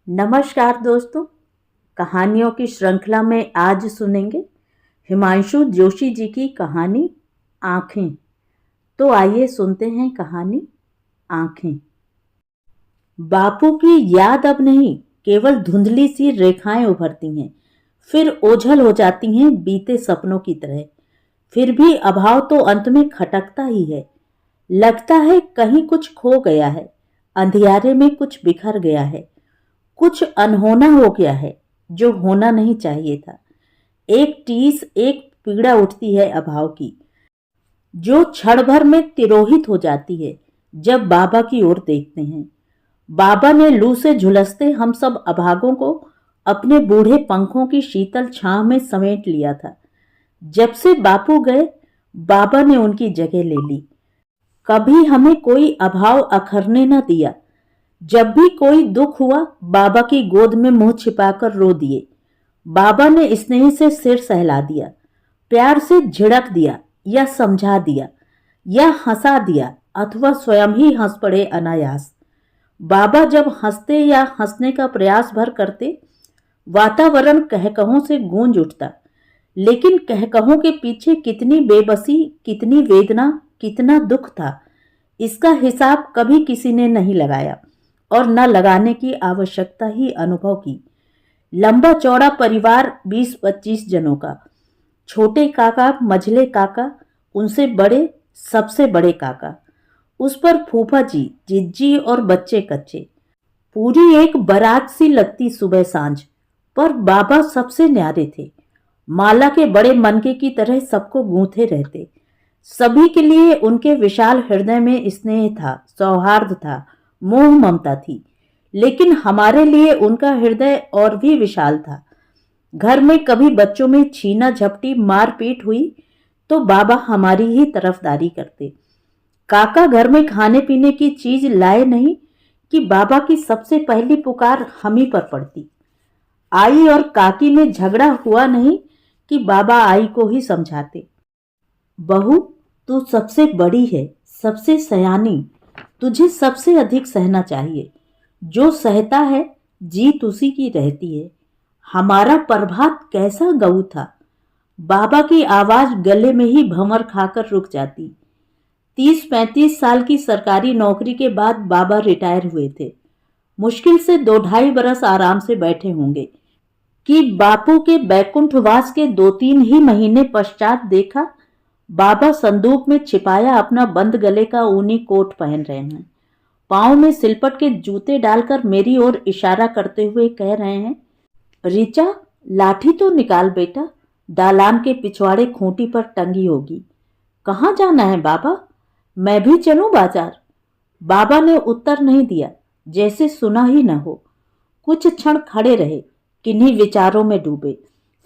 नमस्कार दोस्तों। कहानियों की श्रृंखला में आज सुनेंगे हिमांशु जोशी जी की कहानी आँखें। तो आइए सुनते हैं कहानी आँखें। बापू की याद अब नहीं, केवल धुंधली सी रेखाएं उभरती हैं, फिर ओझल हो जाती हैं बीते सपनों की तरह। फिर भी अभाव तो अंत में खटकता ही है। लगता है कहीं कुछ खो गया है, अंधियारे में कुछ बिखर गया है, कुछ अनहोना हो गया है जो होना नहीं चाहिए था। एक टीस, एक पीड़ा उठती है अभाव की, जो क्षण भर में तिरोहित हो जाती है जब बाबा की ओर देखते हैं। बाबा ने लू से झुलसते हम सब अभागों को अपने बूढ़े पंखों की शीतल छांव में समेट लिया था। जब से बापू गए, बाबा ने उनकी जगह ले ली। कभी हमें कोई अभाव अखरने न दिया। जब भी कोई दुख हुआ, बाबा की गोद में मुंह छिपाकर रो दिए। बाबा ने स्नेह से सिर सहला दिया, प्यार से झिड़क दिया या समझा दिया या हंसा दिया, अथवा स्वयं ही हंस पड़े अनायास। बाबा जब हंसते या हंसने का प्रयास भर करते, वातावरण कहकहों से गूंज उठता। लेकिन कहकहों के पीछे कितनी बेबसी, कितनी वेदना, कितना दुख था, इसका हिसाब कभी किसी ने नहीं लगाया और न लगाने की आवश्यकता ही अनुभव की। लंबा चौड़ा परिवार 20-25 जनों का। छोटे काका, मझले काका, उनसे बड़े, सबसे बड़े काका, उस पर फूफा जी, जिज्जी और बच्चे कच्चे। पूरी एक बारात सी लगती सुबह सांझ। पर बाबा सबसे न्यारे थे, माला के बड़े मनके की तरह सबको गूंथे रहते। सभी के लिए उनके विशाल हृदय में स्नेह था, सौहार्द था, मोह ममता थी। लेकिन हमारे लिए उनका हृदय और भी विशाल था। घर में कभी बच्चों में छीना झपटी, मारपीट हुई तो बाबा हमारी ही तरफदारी करते। काका घर में खाने पीने की चीज लाए नहीं कि बाबा की सबसे पहली पुकार हम ही पर पड़ती। आई और काकी में झगड़ा हुआ नहीं कि बाबा आई को ही समझाते। बहू, तू सबसे बड़ी है, सबसे सयानी, तुझे सबसे अधिक सहना चाहिए। जो सहता है, जीत उसी की रहती है। हमारा प्रभात कैसा गऊ था। बाबा की आवाज गले में ही भंवर खाकर रुक जाती। 30-35 साल की सरकारी नौकरी के बाद बाबा रिटायर हुए थे। मुश्किल से 2-2.5 बरस आराम से बैठे होंगे कि बापू के बैकुंठवास के 2-3 ही महीने पश्चात देखा, बाबा संदूक में छिपाया अपना बंद गले का ऊनी कोट पहन रहे हैं। पांव में सिलपट के जूते डालकर मेरी ओर इशारा करते हुए कह रहे हैं, ऋचा, लाठी तो निकाल बेटा, दालान के पिछवाड़े खूंटी पर टंगी होगी। कहाँ जाना है बाबा? मैं भी चलूं बाजार? बाबा ने उत्तर नहीं दिया, जैसे सुना ही न हो। कुछ क्षण खड़े रहे, किन्हीं विचारों में डूबे,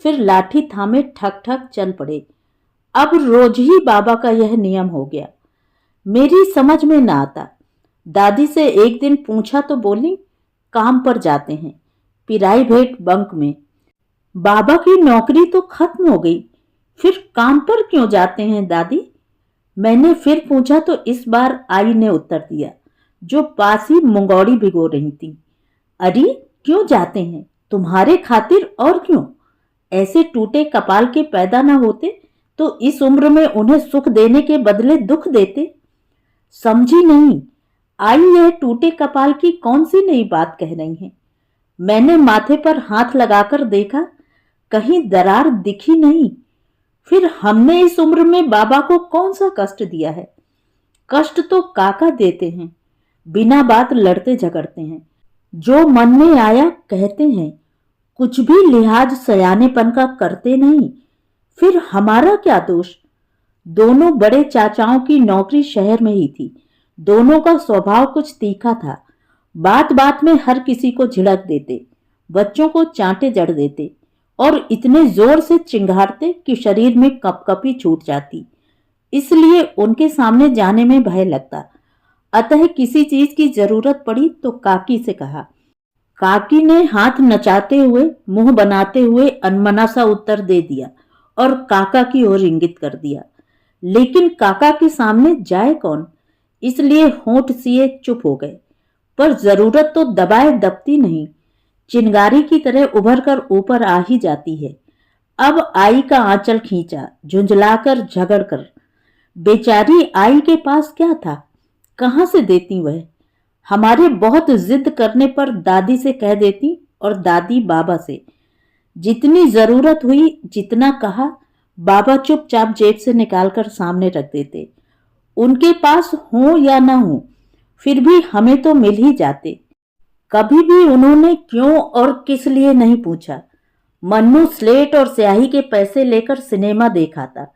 फिर लाठी थामे ठक ठक चल पड़े। अब रोज ही बाबा का यह नियम हो गया। मेरी समझ में न आता। दादी से एक दिन पूछा तो बोली, काम पर जाते हैं, प्राइवेट बंक में। बाबा की नौकरी तो खत्म हो गई, फिर काम पर क्यों जाते हैं दादी? मैंने फिर पूछा तो इस बार आई ने उत्तर दिया, जो पास ही मुंगौड़ी भिगो रही थी। अरे क्यों जाते हैं? तुम्हारे खातिर, और क्यों? ऐसे टूटे कपाल के पैदा न होते तो इस उम्र में उन्हें सुख देने के बदले दुख देते। समझी नहीं, आई यह टूटे कपाल की कौन सी नई बात कह रही हैं? मैंने माथे पर हाथ लगाकर देखा, कहीं दरार दिखी नहीं। फिर हमने इस उम्र में बाबा को कौन सा कष्ट दिया है? कष्ट तो काका देते हैं, बिना बात लड़ते झगड़ते हैं, जो मन में आया कहते हैं, कुछ भी लिहाज सयानेपन का करते नहीं। फिर हमारा क्या दोष? दोनों बड़े चाचाओं की नौकरी शहर में ही थी। दोनों का स्वभाव कुछ तीखा था। बात बात में हर किसी को झिड़क देते, बच्चों को चांटे जड़ देते और इतने जोर से चिंघाड़ते कि शरीर में कपकपी छूट जाती। इसलिए उनके सामने जाने में भय लगता। अतः किसी चीज की जरूरत पड़ी तो काकी से कहा। काकी ने हाथ नचाते हुए, मुंह बनाते हुए अनमना सा उत्तर दे दिया और काका की ओर इंगित कर दिया। लेकिन काका के सामने जाए कौन, इसलिए होंठ सिए चुप हो गए। पर जरूरत तो दबाए दबती नहीं। चिंगारी की तरह उभर कर ऊपर आ ही जाती है। अब आई का आंचल खींचा, झुंझलाकर झगड़कर। बेचारी आई के पास क्या था, कहां से देती वह। हमारे बहुत जिद करने पर दादी से कह देती और दादी बाबा से। जितनी जरूरत हुई, जितना कहा, बाबा चुपचाप जेब से निकालकर सामने रख देते। उनके पास हो या ना हो, फिर भी हमें तो मिल ही जाते। कभी भी उन्होंने क्यों और किस लिए नहीं पूछा। मन्नू स्लेट और स्याही के पैसे लेकर सिनेमा देख आता।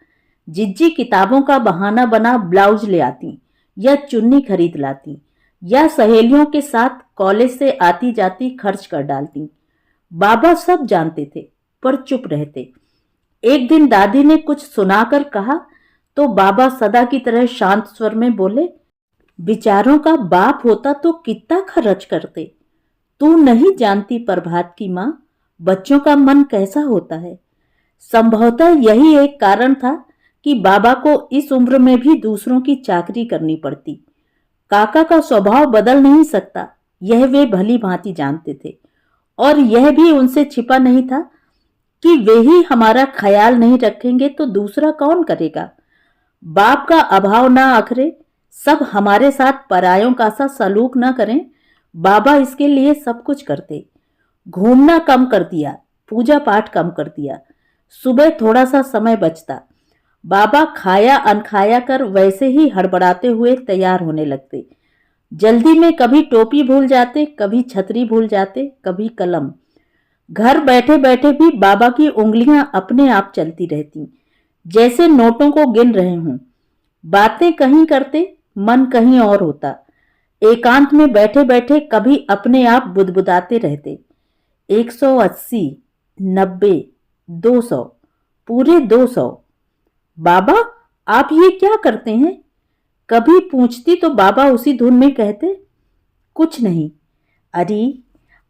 जिज्जी किताबों का बहाना बना ब्लाउज ले आती या चुन्नी खरीद लाती या सहेलियों के साथ कॉलेज से आती जाती खर्च कर डालती। बाबा सब जानते थे पर चुप रहते। एक दिन दादी ने कुछ सुनाकर कहा तो बाबा सदा की तरह शांत स्वर में बोले, बिचारों का बाप होता तो कितना खर्च करते। तू नहीं जानती प्रभात की मां, बच्चों का मन कैसा होता है। संभवतः यही एक कारण था कि बाबा को इस उम्र में भी दूसरों की चाकरी करनी पड़ती। काका का स्वभाव बदल नहीं सकता, यह वे भली भांति जानते थे। और यह भी उनसे छिपा नहीं था कि वे ही हमारा ख्याल नहीं रखेंगे तो दूसरा कौन करेगा। बाप का अभाव ना आखरे, सब हमारे साथ परायों का सा सलूक ना करें, बाबा इसके लिए सब कुछ करते। घूमना कम कर दिया, पूजा पाठ कम कर दिया, सुबह थोड़ा सा समय बचता। बाबा खाया अनखाया कर वैसे ही हड़बड़ाते हुए तैयार होने लगते। जल्दी में कभी टोपी भूल जाते, कभी छतरी भूल जाते, कभी कलम। घर बैठे बैठे भी बाबा की उंगलियां अपने आप चलती रहती, जैसे नोटों को गिन रहे हों। बातें कहीं करते, मन कहीं और होता। एकांत में बैठे बैठे कभी अपने आप बुदबुदाते रहते। 180, 90, 200, पूरे 200। बाबा आप ये क्या करते हैं? कभी पूछती तो बाबा उसी धुन में कहते, कुछ नहीं। अरे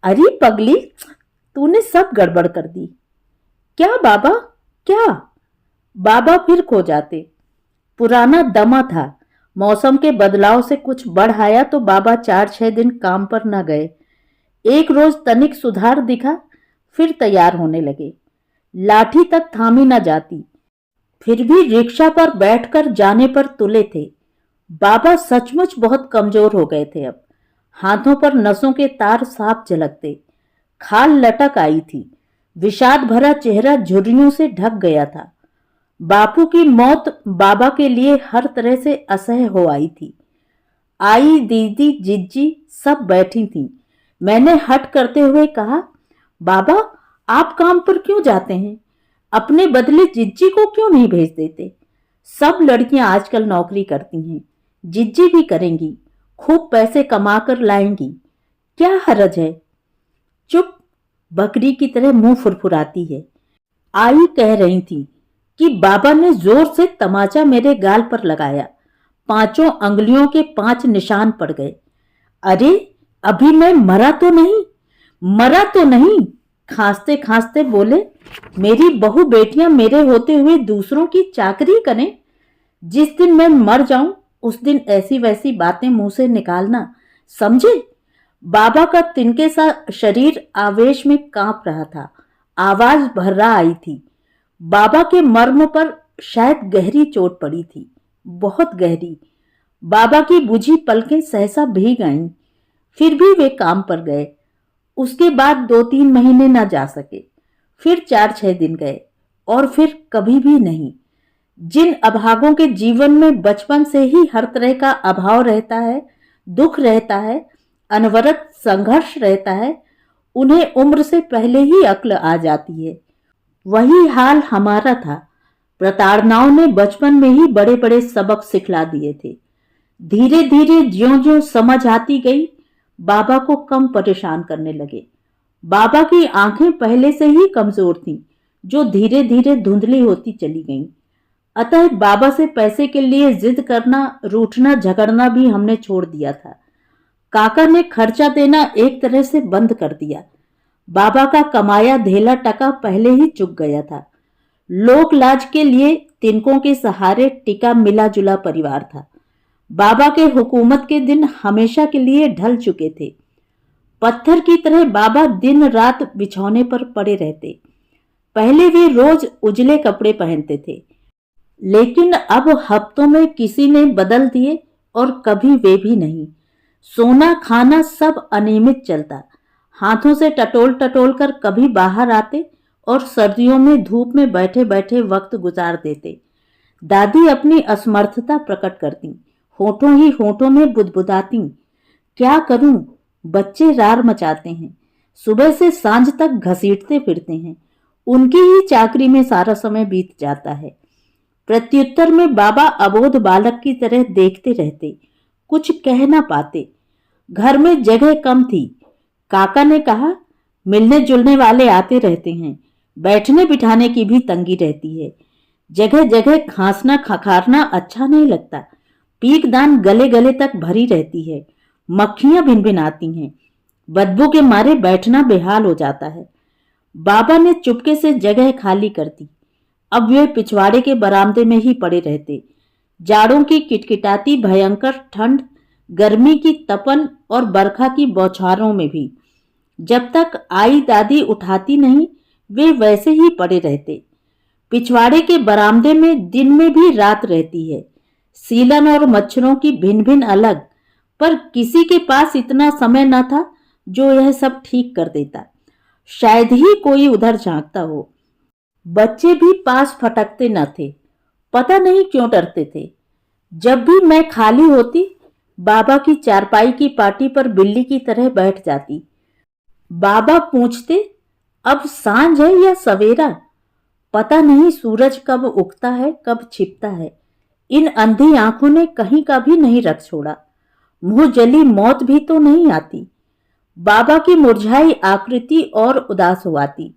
अरे पगली, तूने सब गड़बड़ कर दी। क्या बाबा, क्या? बाबा फिर खो जाते। पुराना दमा था। मौसम के बदलाव से कुछ बढ़ आया तो बाबा 4-6 दिन काम पर न गए। एक रोज तनिक सुधार दिखा, फिर तैयार होने लगे। लाठी तक थामी न जाती, फिर भी रिक्शा पर बैठकर जाने पर तुले थे। बाबा सचमुच बहुत कमजोर हो गए थे अब। हाथों पर नसों के तार साफ झलकते, खाल लटक आई थी, विषाद भरा चेहरा झुर्रियों से ढक गया था। बापू की मौत बाबा के लिए हर तरह से असह्य हो आई थी। आई, दीदी, जिज्जी सब बैठी थीं। मैंने हट करते हुए कहा, बाबा आप काम पर क्यों जाते हैं? अपने बदले जिज्जी को क्यों नहीं भेज देते? सब लड़कियां आजकल नौकरी करती हैं, जिज्जी भी करेंगी, खूब पैसे कमाकर लाएंगी, क्या हरज है? चुप, बकरी की तरह मुंह फुरफुराती है। आई कह रही थी कि बाबा ने जोर से तमाचा मेरे गाल पर लगाया। 5 अंगुलियों के 5 निशान पड़ गए। अरे अभी मैं मरा तो नहीं, मरा तो नहीं। खांसते खांसते बोले, मेरी बहू बेटियां मेरे होते हुए दूसरों की चाकरी करें। जिस दिन मैं मर जाऊं उस दिन ऐसी वैसी बातें मुंह से निकालना, समझे? बाबा का तिनके सा शरीर आवेश में कांप रहा था, आवाज भर्रा आई थी। बाबा के मर्म पर शायद गहरी चोट पड़ी थी, बहुत गहरी। बाबा की बुझी पलकें सहसा भीग आईं, फिर भी वे काम पर गए। उसके बाद 2-3 महीने न जा सके, फिर 4-6 दिन गए और फिर कभी भी नहीं। जिन अभागों के जीवन में बचपन से ही हर तरह का अभाव रहता है, दुख रहता है, अनवरत संघर्ष रहता है, उन्हें उम्र से पहले ही अक्ल आ जाती है। वही हाल हमारा था। प्रताड़नाओं ने बचपन में ही बड़े बड़े सबक सिखला दिए थे। धीरे धीरे ज्यों-ज्यों समझ आती गई, बाबा को कम परेशान करने लगे। बाबा की आंखें पहले से ही कमजोर थीं, जो धीरे धीरे धुंधली होती चली गईं। अतः बाबा से पैसे के लिए जिद करना, रूठना, झगड़ना भी हमने छोड़ दिया था। काका ने खर्चा देना एक तरह से बंद कर दिया। बाबा का कमाया धेला टका पहले ही चुक गया था। लोक लाज के लिए तिनकों के सहारे टिका मिला जुला परिवार था। बाबा के हुकूमत के दिन हमेशा के लिए ढल चुके थे। पत्थर की तरह बाबा दिन रात बिछौने पर पड़े रहते। पहले वे रोज उजले कपड़े पहनते थे, लेकिन अब हफ्तों में किसी ने बदल दिए और कभी वे भी नहीं। सोना खाना सब अनियमित चलता। हाथों से टटोल टटोल कर कभी बाहर आते और सर्दियों में धूप में बैठे बैठे वक्त गुजार देते। दादी अपनी असमर्थता प्रकट करती, होठों ही होठों में बुदबुदाती, क्या करूं, बच्चे रार मचाते हैं, सुबह से सांझ तक घसीटते फिरते हैं, उनकी ही चाकरी में सारा समय बीत जाता है। प्रत्युत्तर में बाबा अबोध बालक की तरह देखते रहते, कुछ कह ना पाते। घर में जगह कम थी। काका ने कहा, मिलने जुलने वाले आते रहते हैं, बैठने बिठाने की भी तंगी रहती है, जगह जगह खांसना खखारना अच्छा नहीं लगता, पीकदान गले गले तक भरी रहती है, मक्खियां भिन भिन आती हैं, बदबू के मारे बैठना बेहाल हो जाता है। बाबा ने चुपके से जगह खाली कर दी। अब वे पिछवाड़े के बरामदे में ही पड़े रहते। जाड़ों की किटकिटाती भयंकर ठंड, गर्मी की तपन और बरखा की बौछारों में भी जब तक आई दादी उठाती नहीं, वे वैसे ही पड़े रहते। पिछवाड़े के बरामदे में दिन में भी रात रहती है। सीलन और मच्छरों की भिन भिन अलग, पर किसी के पास इतना समय न था जो यह सब ठीक कर देता। शायद ही कोई उधर झांकता हो। बच्चे भी पास फटकते न थे, पता नहीं क्यों डरते थे। जब भी मैं खाली होती, बाबा की चारपाई की पाटी पर बिल्ली की तरह बैठ जाती। बाबा पूछते, अब सांझ है या सवेरा? पता नहीं सूरज कब उगता है कब छिपता है। इन अंधी आंखों ने कहीं का भी नहीं रख छोड़ा। मुंह जली मौत भी तो नहीं आती। बाबा की मुरझाई आकृति और उदास हुआती,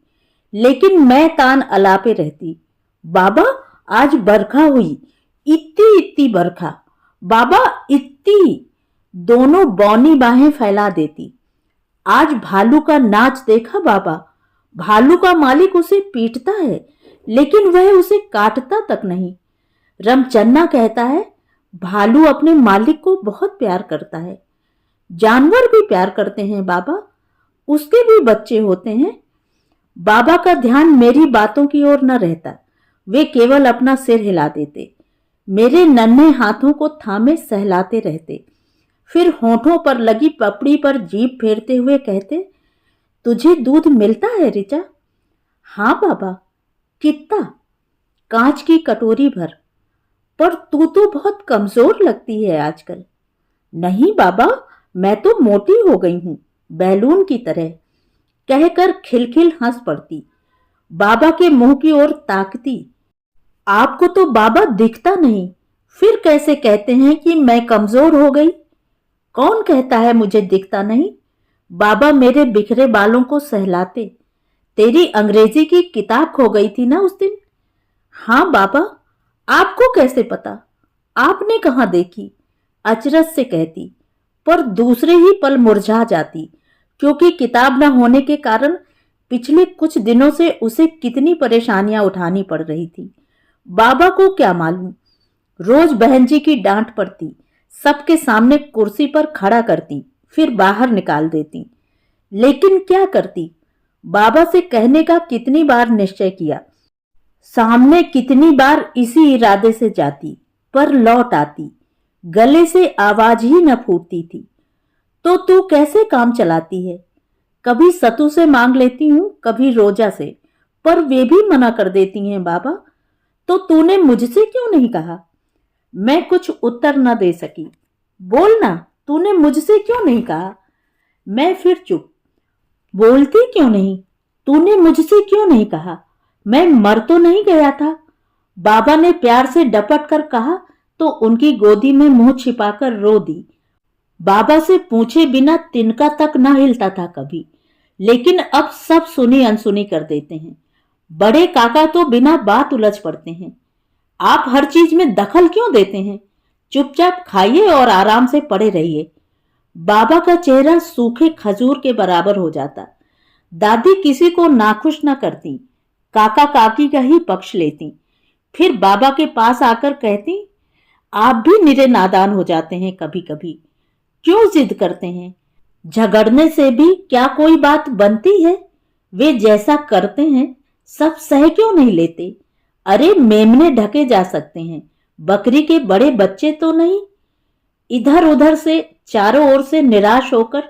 लेकिन मैं कान अलापे रहती। बाबा, आज बरखा हुई, इतनी इतनी बरखा, बाबा इतनी। दोनों बौनी बाहें फैला देती। आज भालू का नाच देखा बाबा? भालू का मालिक उसे पीटता है, लेकिन वह उसे काटता तक नहीं। रमचन्ना कहता है, भालू अपने मालिक को बहुत प्यार करता है। जानवर भी प्यार करते हैं बाबा, उसके भी बच्चे होते हैं। बाबा का ध्यान मेरी बातों की ओर न रहता, वे केवल अपना सिर हिला देते, मेरे नन्हे हाथों को थामे सहलाते रहते, फिर होठों पर लगी पपड़ी पर जीभ फेरते हुए कहते, तुझे दूध मिलता है रिचा? हाँ बाबा। कितना? कांच की कटोरी भर। पर तू तो बहुत कमजोर लगती है आजकल। नहीं बाबा, मैं तो मोटी हो गई हूं, बैलून की तरह, कहकर खिलखिल हंस पड़ती। बाबा के मुंह की ओर ताकती। आपको तो बाबा दिखता नहीं, फिर कैसे कहते हैं कि मैं कमजोर हो गई? कौन कहता है मुझे दिखता नहीं? बाबा मेरे बिखरे बालों को सहलाते। तेरी अंग्रेजी की किताब खो गई थी ना उस दिन? हाँ बाबा। आपको कैसे पता? आपने कहां देखी? अचरज से कहती, पर दूसरे ही पल मुरझा जाती, क्योंकि किताब न होने के कारण पिछले कुछ दिनों से उसे कितनी परेशानियां उठानी पड़ रही थी। बाबा को क्या मालूम। रोज बहन जी की डांट पड़ती, सबके सामने कुर्सी पर खड़ा करती, फिर बाहर निकाल देती। लेकिन क्या करती? बाबा से कहने का कितनी बार निश्चय किया, सामने कितनी बार इसी इरादे से जाती, पर लौट आती, गले से आवाज ही न फूटती थी। तो तू कैसे काम चलाती है? कभी सतु से मांग लेती हूं, कभी रोजा से, पर वे भी मना कर देती हैं बाबा। तो तूने मुझसे क्यों नहीं कहा? मैं कुछ उत्तर न दे सकी। बोलना, तूने मुझसे क्यों नहीं कहा? मैं फिर चुप। बोलती क्यों नहीं? तूने मुझसे क्यों नहीं कहा? मैं मर तो नहीं गया था? बाबा ने प्यार से डपट कर कहा तो उनकी गोदी में मुंह छिपाकर रो दी। बाबा से पूछे बिना तिनका तक न हिलता था कभी, लेकिन अब सब सुनी अनसुनी कर देते हैं। बड़े काका तो बिना बात उलझ पड़ते हैं। आप हर चीज में दखल क्यों देते हैं? चुपचाप खाइए और आराम से पड़े रहिए। बाबा का चेहरा सूखे खजूर के बराबर हो जाता। दादी किसी को नाखुश न करती, काका काकी का ही पक्ष लेती, फिर बाबा के पास आकर कहती, आप भी निरे नादान हो जाते हैं कभी कभी, क्यों जिद करते हैं? झगड़ने से भी क्या कोई बात बनती है? वे जैसा करते हैं सब सह क्यों नहीं लेते? अरे मेमने ढके जा सकते हैं, बकरी के बड़े बच्चे तो नहीं। इधर उधर से चारों ओर से निराश होकर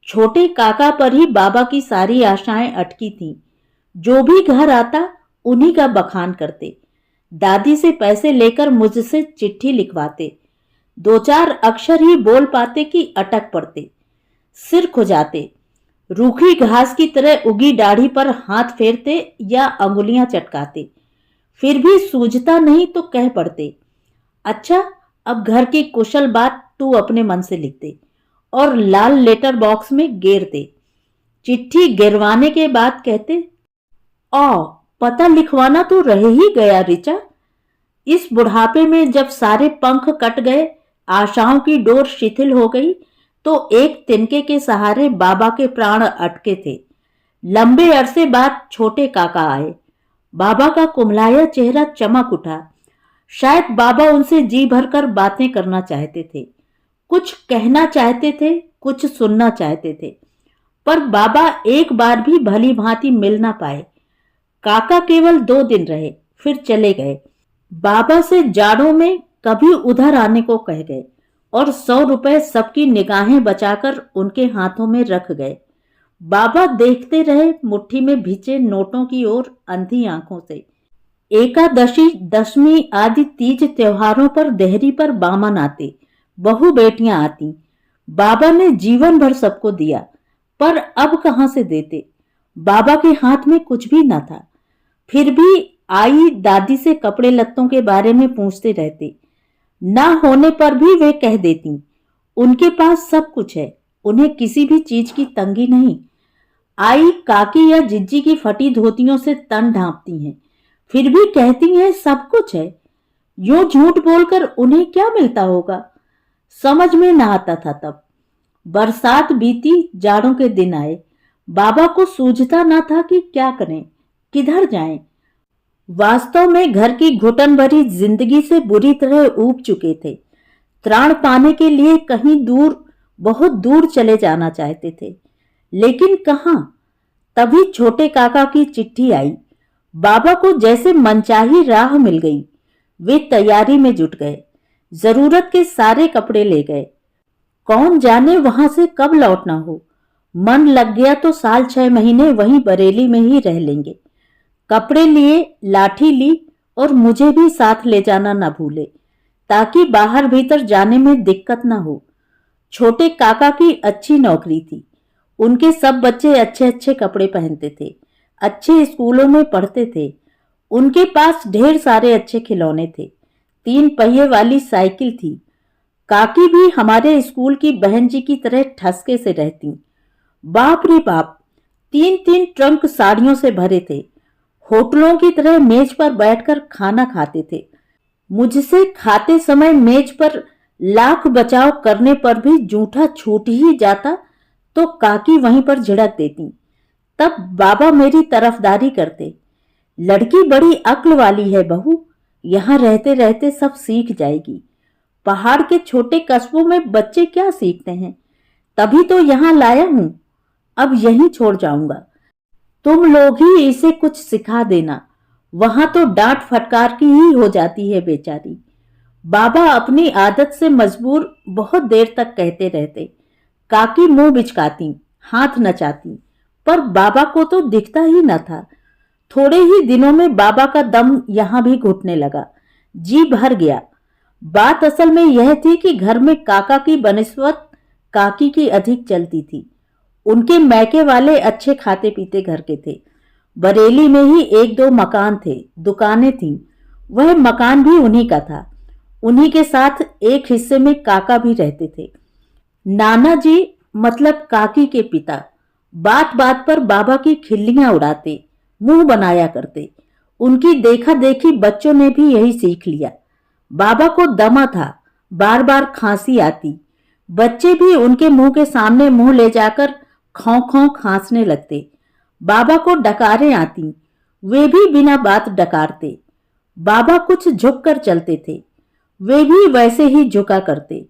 छोटे काका पर ही बाबा की सारी आशाएं अटकी थीं। जो भी घर आता उन्हीं का बखान करते। दादी से पैसे लेकर मुझसे चिट्ठी लिखवाते। दो चार अक्षर ही बोल पाते कि अटक पड़ते, सिर खुजाते, रूखी घास की तरह उगी दाढ़ी पर हाथ फेरते या अंगुलियां चटकाते। फिर भी सूझता नहीं तो कह पड़ते, अच्छा अब घर की कुशल बात तू अपने मन से लिख दे, और लाल लेटर बॉक्स में गेर दे। चिट्ठी गिरवाने के बाद कहते, पता लिखवाना तो रह ही गया ऋचा। इस बुढ़ापे में जब सारे पंख कट गए, आशाओं की डोर शिथिल हो गई, तो एक तिनके के सहारे बाबा के प्राण अटके थे। लंबे अरसे बाद छोटे काका आए। बाबा का कुम्हलाया चेहरा चमक उठा। शायद बाबा उनसे जी भरकर बातें करना चाहते थे, कुछ कहना चाहते थे, कुछ सुनना चाहते थे, पर बाबा एक बार भी भली भांति मिल ना पाए। काका केवल 2 दिन रहे, फिर चले गए। बाबा से जाड़ों में कभी उधर आने को कह गए और 100 रुपए सबकी निगाहें बचाकर उनके हाथों में रख गए। बाबा देखते रहे मुट्ठी में भिजे नोटों की ओर अंधी आंखों से। एकादशी, दशमी आदि तीज त्योहारों पर देहरी पर बामन आते, बहु बेटियां आती। बाबा ने जीवन भर सबको दिया, पर अब कहां से देते? बाबा के हाथ में कुछ भी न था। फिर भी आई दादी से कपड़े लत्तों के बारे में पूछते रहते। ना होने पर भी वे कह देती, उनके पास सब कुछ है, उन्हें किसी भी चीज की तंगी नहीं। आई काकी या जिज्जी की फटी धोतियों से तन ढांपती हैं, फिर भी कहती हैं सब कुछ है। यूं झूठ बोलकर उन्हें क्या मिलता होगा? समझ में ना आता था तब। बरसात बीती, जाड़ों के दिन आए। बाबा को सूझता ना था कि क्या करें, किधर जाएं। वास्तव में घर की घुटन भरी जिंदगी से बुरी तरह ऊब चुके थे। त्राण पाने के लिए कहीं दूर, बहुत दूर चले जाना चाहते थे, लेकिन कहां? तभी छोटे काका की चिट्ठी आई। बाबा को जैसे मनचाही राह मिल गई। वे तैयारी में जुट गए, जरूरत के सारे कपड़े ले गए। कौन जाने वहां से कब लौटना हो। मन लग गया तो साल 6 महीने वहीं बरेली में ही रह लेंगे। कपड़े लिए, लाठी ली, और मुझे भी साथ ले जाना न भूले, ताकि बाहर भीतर जाने में दिक्कत न हो। छोटे काका की अच्छी नौकरी थी। उनके सब बच्चे अच्छे अच्छे कपड़े पहनते थे, अच्छे स्कूलों में पढ़ते थे। उनके पास ढेर सारे अच्छे खिलौने थे। 3 पहिए वाली साइकिल थी। काकी भी हमारे स्कूल की बहन जी की तरह ठसके से रहती। बाप रे बाप, 3-3 ट्रंक साड़ियों से भरे थे। होटलों की तरह मेज पर बैठकर खाना खाते थे। मुझसे खाते समय मेज पर लाख बचाव करने पर भी जूठा छूट ही जाता तो काकी वहीं पर झिड़क देती। तब बाबा मेरी तरफदारी करते, लड़की बड़ी अक्ल वाली है बहू, यहां रहते रहते सब सीख जाएगी। पहाड़ के छोटे कस्बों में बच्चे क्या सीखते हैं, तभी तो यहां लाया हूं, अब यहीं छोड़ जाऊंगा। तुम लोग ही इसे कुछ सिखा देना, वहां तो डांट फटकार की ही हो जाती है बेचारी। बाबा अपनी आदत से मजबूर बहुत देर तक कहते रहते। काकी मुंह बिचकाती, हाथ नचाती, पर बाबा को तो दिखता ही न था। थोड़े ही दिनों में बाबा का दम यहां भी घुटने लगा, जी भर गया। बात असल में यह थी कि घर में काका की बनिस्बत काकी की अधिक चलती थी। उनके मैके वाले अच्छे खाते पीते घर के थे। बरेली में ही 1-2 मकान थे, दुकानें थीं। वह मकान भी उन्हीं का था। उन्हीं के साथ एक हिस्से में काका भी रहते थे। नाना जी मतलब काकी के पिता बात बात पर बाबा की खिल्लियां उड़ाते, मुंह बनाया करते। उनकी देखा देखी बच्चों ने भी यही सीख लिया। बाबा को दमा था, बार बार खांसी आती। बच्चे भी उनके मुंह के सामने मुंह ले जाकर खौं खौं खांसने लगते। बाबा को डकारें आती, वे भी बिना बात डकारते। बाबा कुछ झुक कर चलते थे, वे भी वैसे ही झुका करते।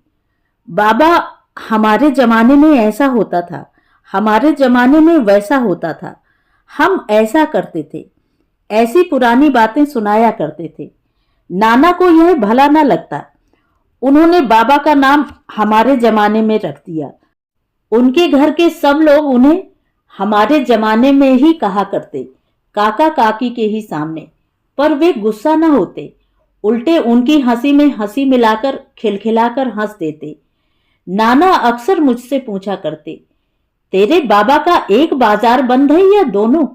बाबा हमारे जमाने में ऐसा होता था, हमारे जमाने में वैसा होता था, हम ऐसा करते थे, ऐसी पुरानी बातें सुनाया करते थे। नाना को यह भला ना लगता। उन्होंने बाबा का नाम हमारे जमाने में रख दिया। उनके घर के सब लोग उन्हें हमारे जमाने में ही कहा करते, काका काकी के ही सामने। पर वे गुस्सा न होते, उल्टे उनकी हंसी में हंसी मिलाकर खिलखिलाकर हंस देते। नाना अक्सर मुझसे पूछा करते, तेरे बाबा का एक बाजार बंद है या दोनों?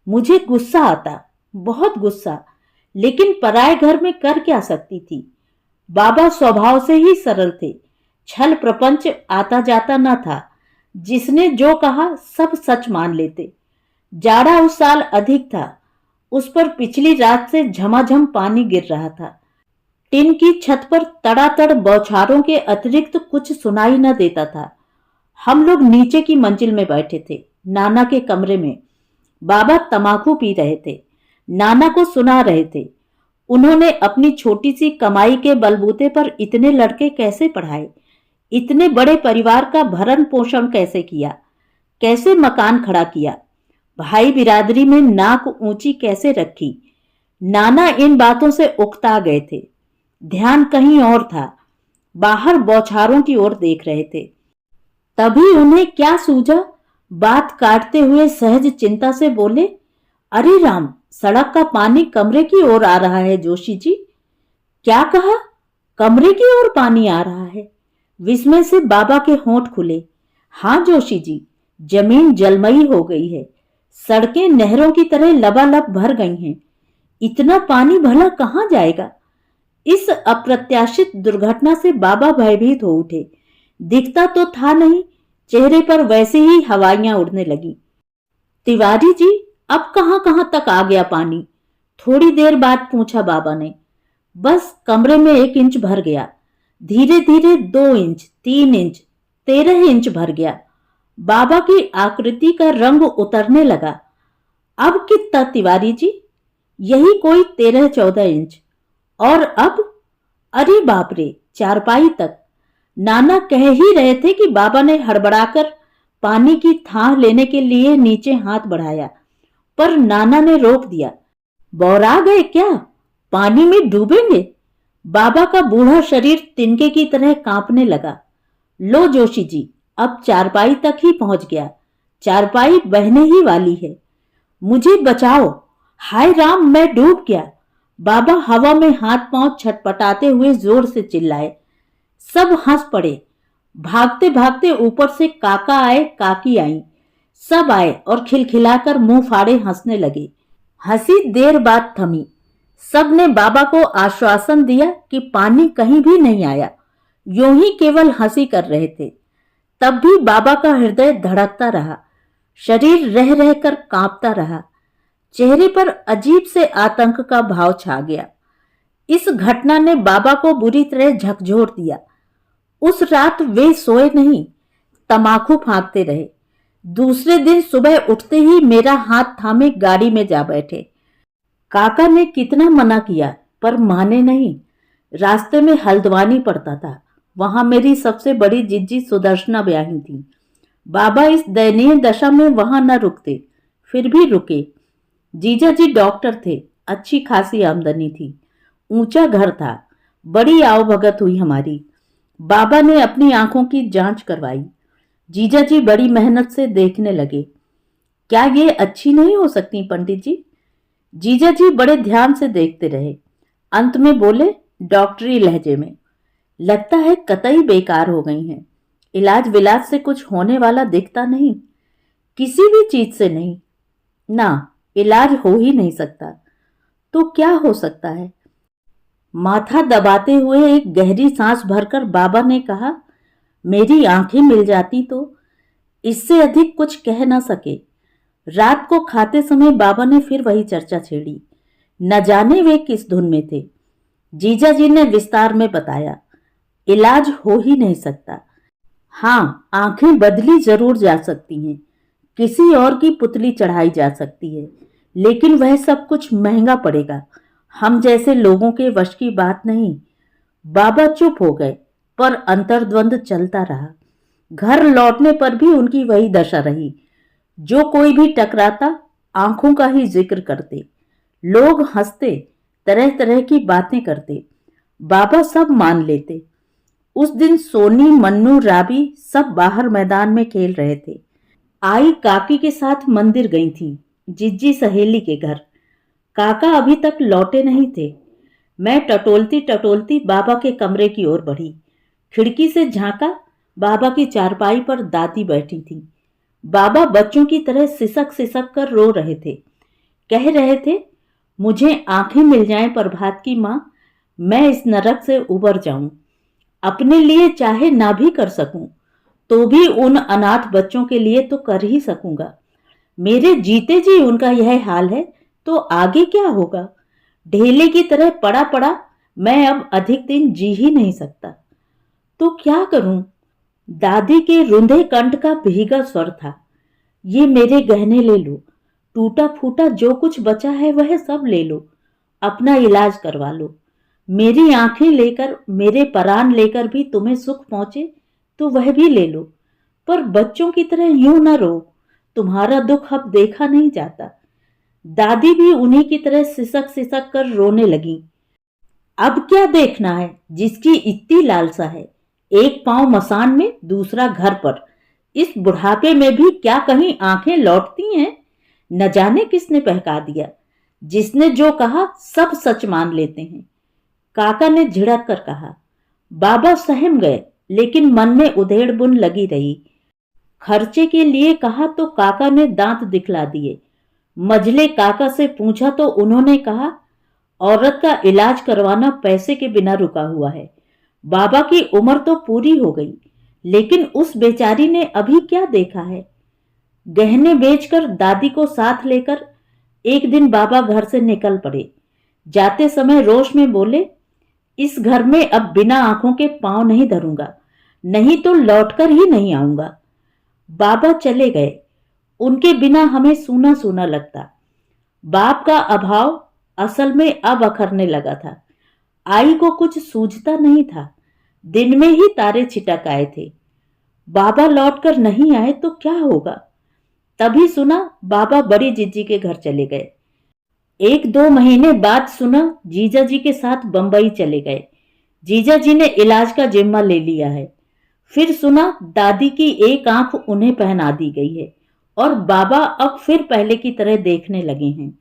मुझे गुस्सा आता, बहुत गुस्सा, लेकिन पराए घर में कर क्या सकती थी। बाबा स्वभाव से ही सरल थे, छल प्रपंच आता जाता न था। जिसने जो कहा सब सच मान लेते। जाड़ा उस साल अधिक था। उस पर पिछली रात से झमाझम पानी गिर रहा था। टिन की छत पर तड़ातड़ बौछारों के अतिरिक्त कुछ सुनाई न देता था। हम लोग नीचे की मंजिल में बैठे थे, नाना के कमरे में। बाबा तमाकू पी रहे थे, नाना को सुना रहे थे। उन्होंने अपनी छोटी सी कमाई के बलबूते पर इतने लड़के कैसे पढ़ाए, इतने बड़े परिवार का भरण पोषण कैसे किया, कैसे मकान खड़ा किया, भाई बिरादरी में नाक ऊंची कैसे रखी। नाना इन बातों से उकता गए थे। ध्यान कहीं और था, बाहर बौछारों की ओर देख रहे थे। तभी उन्हें क्या सूझा, बात काटते हुए सहज चिंता से बोले, अरे राम, सड़क का पानी कमरे की ओर आ रहा है जोशी जी। क्या कहा? कमरे की ओर पानी आ रहा है? विस्मय से बाबा के होंठ खुले। हाँ जोशी जी, जमीन जलमयी हो गई है, सड़कें नहरों की तरह लबालब भर गई हैं। इतना पानी भला कहाँ जाएगा? इस अप्रत्याशित दुर्घटना से बाबा भयभीत हो उठे। दिखता तो था नहीं, चेहरे पर वैसे ही हवाइयां उड़ने लगी। तिवारी जी, अब कहां कहां तक आ गया पानी? थोड़ी देर बाद पूछा बाबा ने। बस कमरे में 1 इंच भर गया, धीरे धीरे 2 इंच, 3 इंच, 13 इंच भर गया। बाबा की आकृति का रंग उतरने लगा। अब कितना तिवारी जी? यही कोई 13-14 इंच। और अब? अरे बाप रे, चारपाई तक। नाना कह ही रहे थे कि बाबा ने हड़बड़ाकर पानी की थाह लेने के लिए नीचे हाथ बढ़ाया, पर नाना ने रोक दिया। बौरा गए क्या? पानी में डूबेंगे? बाबा का बूढ़ा शरीर तिनके की तरह कांपने लगा। लो जोशी जी, अब चारपाई तक ही पहुंच गया, चारपाई बहने ही वाली है। मुझे बचाओ, हाय राम, मैं डूब गया। बाबा हवा में हाथ पांव छटपटाते हुए जोर से चिल्लाए। सब हंस पड़े। भागते भागते ऊपर से काका आए, काकी आई, सब आए और खिलखिलाकर मुंह फाड़े हंसने लगे। हंसी देर बाद थमी। सब ने बाबा को आश्वासन दिया कि पानी कहीं भी नहीं आया, यूं ही केवल हंसी कर रहे थे। तब भी बाबा का हृदय धड़कता रहा, शरीर रह रहकर कांपता रहा, चेहरे पर अजीब से आतंक का भाव छा गया। इस घटना ने बाबा को बुरी तरह झकझोर दिया। उस रात वे सोए नहीं, तमाकू फांकते रहे। दूसरे दिन सुबह उठते ही मेरा हाथ थामे गाड़ी में जा बैठे। काका ने कितना मना किया पर माने नहीं। रास्ते में हल्द्वानी पड़ता था, वहां मेरी सबसे बड़ी जिज्जी सुदर्शना ब्याही थी। बाबा इस दयनीय दशा में वहां न रुकते, फिर भी रुके। जीजा जी डॉक्टर थे, अच्छी खासी आमदनी थी, ऊंचा घर था, बड़ी आवभगत हुई हमारी। बाबा ने अपनी आंखों की जांच करवाई। जीजा जी बड़ी मेहनत से देखने लगे। क्या ये अच्छी नहीं हो सकती पंडित जी? जीजा जी बड़े ध्यान से देखते रहे। अंत में बोले डॉक्टरी लहजे में, लगता है कतई बेकार हो गई हैं। इलाज विलाज से कुछ होने वाला दिखता नहीं, किसी भी चीज से नहीं। ना, इलाज हो ही नहीं सकता। तो क्या हो सकता है? माथा दबाते हुए एक गहरी सांस भरकर बाबा ने कहा, मेरी आंखें मिल जाती तो। इससे अधिक कुछ कह ना सके। रात को खाते समय बाबा ने फिर वही चर्चा छेड़ी। न जाने वे किस धुन में थे। जीजा जी ने विस्तार में बताया, इलाज हो ही नहीं सकता। हाँ, आंखें बदली जरूर जा सकती हैं, किसी और की पुतली चढ़ाई जा सकती है, लेकिन वह सब कुछ महंगा पड़ेगा, हम जैसे लोगों के वश की बात नहीं। बाबा चुप हो गए, पर अंतर्द्वंद चलता रहा। घर लौटने पर भी उनकी वही दशा रही। जो कोई भी टकराता आंखों का ही जिक्र करते, लोग हंसते, तरह तरह की बातें करते, बाबा सब मान लेते। उस दिन सोनी, मन्नू, राबी सब बाहर मैदान में खेल रहे थे। आई काकी के साथ मंदिर गई थी, जिज्जी सहेली के घर। काका अभी तक लौटे नहीं थे। मैं टटोलती टटोलती बाबा के कमरे की ओर बढ़ी। खिड़की से झांका, बाबा की चारपाई पर दादी बैठी थी। बाबा बच्चों की तरह सिसक सिसक कर रो रहे थे। कह रहे थे, मुझे आंखें मिल जाएं प्रभात की माँ, मैं इस नरक से उबर जाऊं। अपने लिए चाहे ना भी कर सकूं, तो भी उन अनाथ बच्चों के लिए तो कर ही सकूंगा। मेरे जीते जी उनका यह हाल है, तो आगे क्या होगा? ढेले की तरह पड़ा पड़ा मैं अब अधिक दिन जी ही नहीं सकता। तो क्या करूं? दादी के रुंधे कंठ का भीगा स्वर था। ये मेरे गहने ले लो, टूटा फूटा जो कुछ बचा है वह सब ले लो, अपना इलाज करवा लो। मेरी आंखें लेकर, मेरे परान लेकर भी तुम्हें सुख पहुंचे तो वह भी ले लो, पर बच्चों की तरह यूं न रो, तुम्हारा दुख अब देखा नहीं जाता। दादी भी उन्हीं की तरह सिसक सिसक कर रोने लगी। अब क्या देखना है, जिसकी इतनी लालसा है, एक पांव मसान में दूसरा घर पर। इस बुढ़ापे में भी क्या कहीं आंखें लौटती हैं? न जाने किसने बहका दिया। जिसने जो कहा सब सच मान लेते हैं। काका ने झिड़क कर कहा। बाबा सहम गए, लेकिन मन में उधेड़ बुन लगी रही। खर्चे के लिए कहा तो काका ने दांत दिखला दिए। मझले काका से पूछा तो उन्होंने कहा, औरत का इलाज करवाना पैसे के बिना रुका हुआ है। बाबा की उम्र तो पूरी हो गई, लेकिन उस बेचारी ने अभी क्या देखा है। गहने बेचकर दादी को साथ लेकर एक दिन बाबा घर से निकल पड़े। जाते समय रोष में बोले, इस घर में अब बिना आंखों के पांव नहीं धरूंगा, नहीं तो लौटकर ही नहीं आऊंगा। बाबा चले गए। उनके बिना हमें सूना सूना लगता। बाप का अभाव असल में अब अखरने लगा था। आई को कुछ सूझता नहीं था। दिन में ही तारे छिटक आए थे। बाबा लौटकर नहीं आए तो क्या होगा? तभी सुना बाबा बड़ी जीजी के घर चले गए। 1-2 महीने बाद सुना जीजा जी के साथ बंबई चले गए। जीजा जी ने इलाज का जिम्मा ले लिया है। फिर सुना दादी की एक आंख उन्हें पहना दी गई है और बाबा अब फिर पहले की तरह देखने लगे हैं।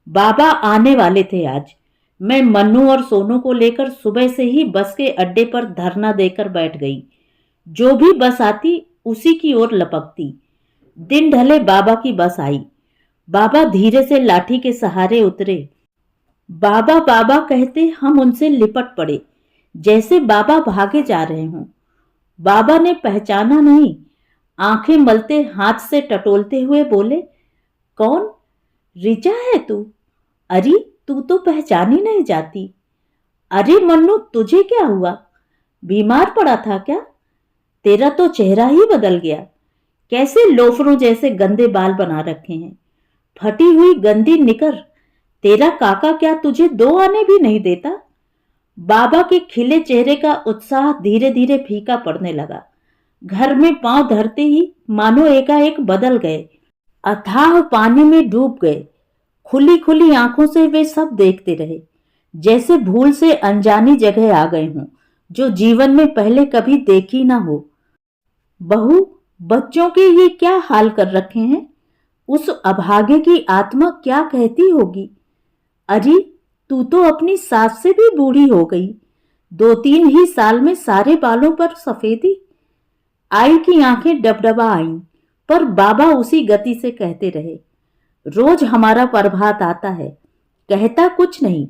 बाबा आने वाले थे आज। मैं मन्नू और सोनू को लेकर सुबह से ही बस के अड्डे पर धरना देकर बैठ गई। जो भी बस आती उसी की ओर लपकती। दिन ढले बाबा की बस आई। बाबा धीरे से लाठी के सहारे उतरे। बाबा बाबा कहते हम उनसे लिपट पड़े, जैसे बाबा भागे जा रहे हों। बाबा ने पहचाना नहीं। आंखें मलते, हाथ से टटोलते हुए बोले, कौन? रिचा है तू? अरे तू तो पहचानी नहीं जाती। अरे मन्नू, तुझे क्या हुआ? बीमार पड़ा था क्या? तेरा तो चेहरा ही बदल गया। कैसे लोफरों जैसे गंदे बाल बना रखे हैं, फटी हुई गंदी निकर। तेरा काका क्या तुझे 2 आने भी नहीं देता? बाबा के खिले चेहरे का उत्साह धीरे धीरे फीका पड़ने लगा। घर में पांव धरते ही मानो एकाएक बदल गए, अथाह पानी में डूब गए। खुली खुली आंखों से वे सब देखते रहे, जैसे भूल से अनजानी जगह आ गए हों, जो जीवन में पहले कभी देखी ना हो। बहू, बच्चों के ये क्या हाल कर रखे हैं? उस अभागे की आत्मा क्या कहती होगी? अरे तू तो अपनी सास से भी बूढ़ी हो गई। 2-3 ही साल में सारे बालों पर सफेदी। आई की आंखें डबडबा आईं, पर बाबा उसी गति से कहते रहे, रोज हमारा प्रभात आता है। कहता कुछ नहीं,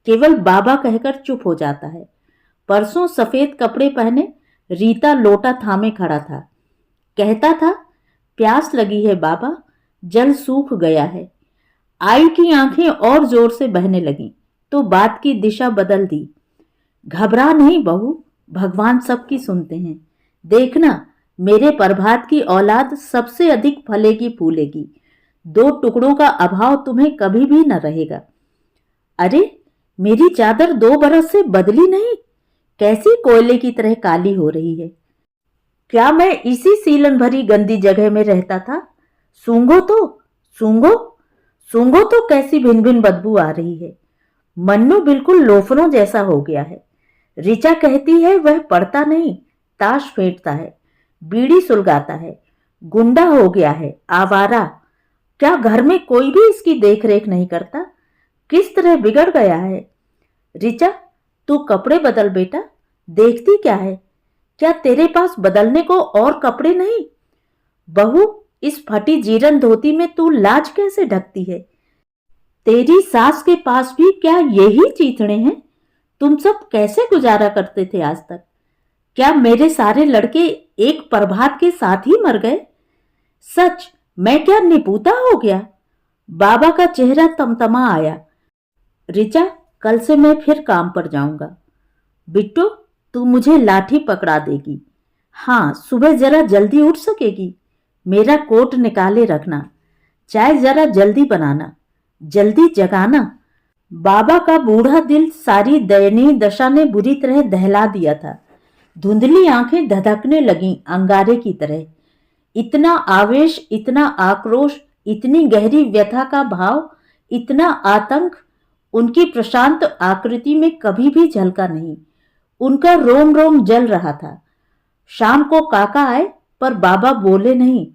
केवल बाबा कहकर चुप हो जाता है। परसों सफेद कपड़े पहने रीता लोटा थामे खड़ा था। कहता था, प्यास लगी है बाबा, जल सूख गया है। आई की आंखें और जोर से बहने लगीं, तो बात की दिशा बदल दी। घबरा नहीं बहू, भगवान सबकी सुनते हैं। देखना, मेरे प्रभात की औलाद सबसे अधिक फलेगी फूलेगी। 2 टुकड़ों का अभाव तुम्हें कभी भी न रहेगा। अरे मेरी चादर 2 बरस से बदली नहीं, कैसी कोयले की तरह काली हो रही है। क्या मैं इसी सीलन भरी गंदी जगह में रहता था? सूंघो तो, सूंघो, सूंघो तो कैसी भिन भिन बदबू आ रही है। मन्नू बिल्कुल लोफरों जैसा हो गया है। ऋचा कहती है वह पढ़ता नहीं, ताश फेंटता है, बीड़ी सुलगाता है, गुंडा हो गया है, आवारा। क्या घर में कोई भी इसकी देखरेख नहीं करता? किस तरह बिगड़ गया है। ऋचा, तू कपड़े बदल बेटा। देखती क्या है? क्या तेरे पास बदलने को और कपड़े नहीं? बहू, इस फटी जीरन धोती में तू लाज कैसे ढकती है? तेरी सास के पास भी क्या यही चीथड़े हैं? तुम सब कैसे गुजारा करते थे आज तक? क्या मेरे सारे लड़के एक प्रभात के साथ ही मर गए? सच, मैं क्या निपूता हो गया? बाबा का चेहरा तमतमा आया। ऋचा, कल से मैं फिर काम पर जाऊंगा। बिट्टू, तू मुझे लाठी पकड़ा देगी। हाँ, सुबह जरा जल्दी उठ सकेगी? मेरा कोट निकाले रखना। चाय जरा जल्दी बनाना, जल्दी जगाना। बाबा का बूढ़ा दिल सारी दयनीय दशा ने बुरी तरह दहला दिया था। धुंधली आंखें धधकने लगीं अंगारे की तरह। इतना आवेश, इतना आक्रोश, इतनी गहरी व्यथा का भाव, इतना आतंक उनकी प्रशांत आकृति में कभी भी झलका नहीं। उनका रोम रोम जल रहा था। शाम को काका आए पर बाबा बोले नहीं।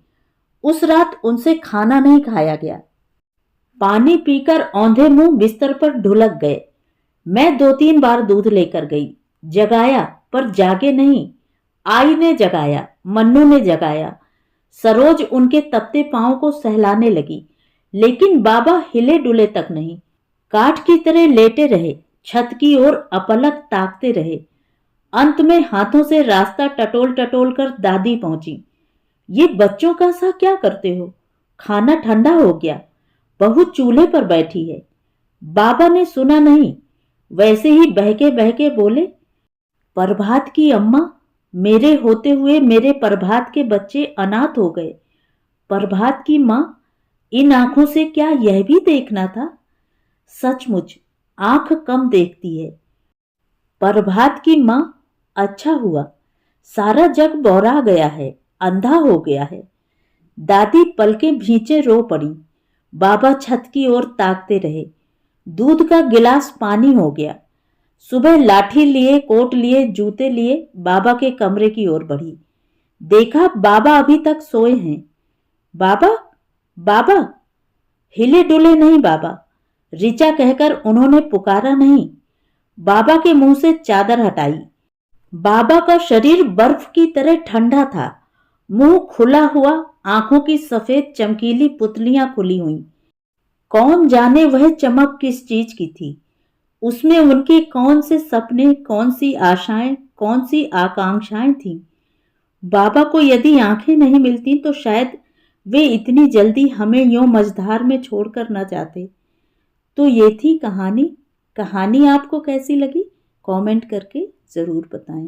उस रात उनसे खाना नहीं खाया गया। पानी पीकर औंधे मुंह बिस्तर पर ढुलक गए। मैं 2-3 बार दूध लेकर गई, जगाया पर जागे नहीं। आई ने जगाया, मन्नू ने जगाया। सरोज उनके तपते पांव को सहलाने लगी, लेकिन बाबा हिले डुले तक नहीं। काठ की तरह लेटे रहे, छत की ओर अपलक ताकते रहे। अंत में हाथों से रास्ता टटोल टटोल कर दादी पहुंची। ये बच्चों का सा क्या करते हो? खाना ठंडा हो गया। बहू चूल्हे पर बैठी है। बाबा ने सुना नहीं, वैसे ही बहके बहके बोले, प्रभात की अम्मा, मेरे होते हुए मेरे प्रभात के बच्चे अनाथ हो गए। प्रभात की माँ, इन आंखों से क्या यह भी देखना था? सचमुच आंख कम देखती है। प्रभात की माँ, अच्छा हुआ, सारा जग बौरा गया है, अंधा हो गया है। दादी पलकें भींचे रो पड़ी। बाबा छत की ओर ताकते रहे। दूध का गिलास पानी हो गया। सुबह लाठी लिए, कोट लिए, जूते लिए बाबा के कमरे की ओर बढ़ी। देखा बाबा अभी तक सोए हैं। बाबा, बाबा। हिले डुले नहीं बाबा। ऋचा कहकर उन्होंने पुकारा नहीं। बाबा के मुंह से चादर हटाई। बाबा का शरीर बर्फ की तरह ठंडा था। मुंह खुला हुआ, आंखों की सफेद चमकीली पुतलियां खुली हुई। कौन जाने वह चमक किस चीज की थी? उसमें उनके कौन से सपने, कौन सी आशाएं, कौन सी आकांक्षाएं थीं? बाबा को यदि आंखें नहीं मिलती तो शायद वे इतनी जल्दी हमें यूं मझधार में छोड़कर न जाते। तो ये थी कहानी। कहानी आपको कैसी लगी? कमेंट करके जरूर बताएं।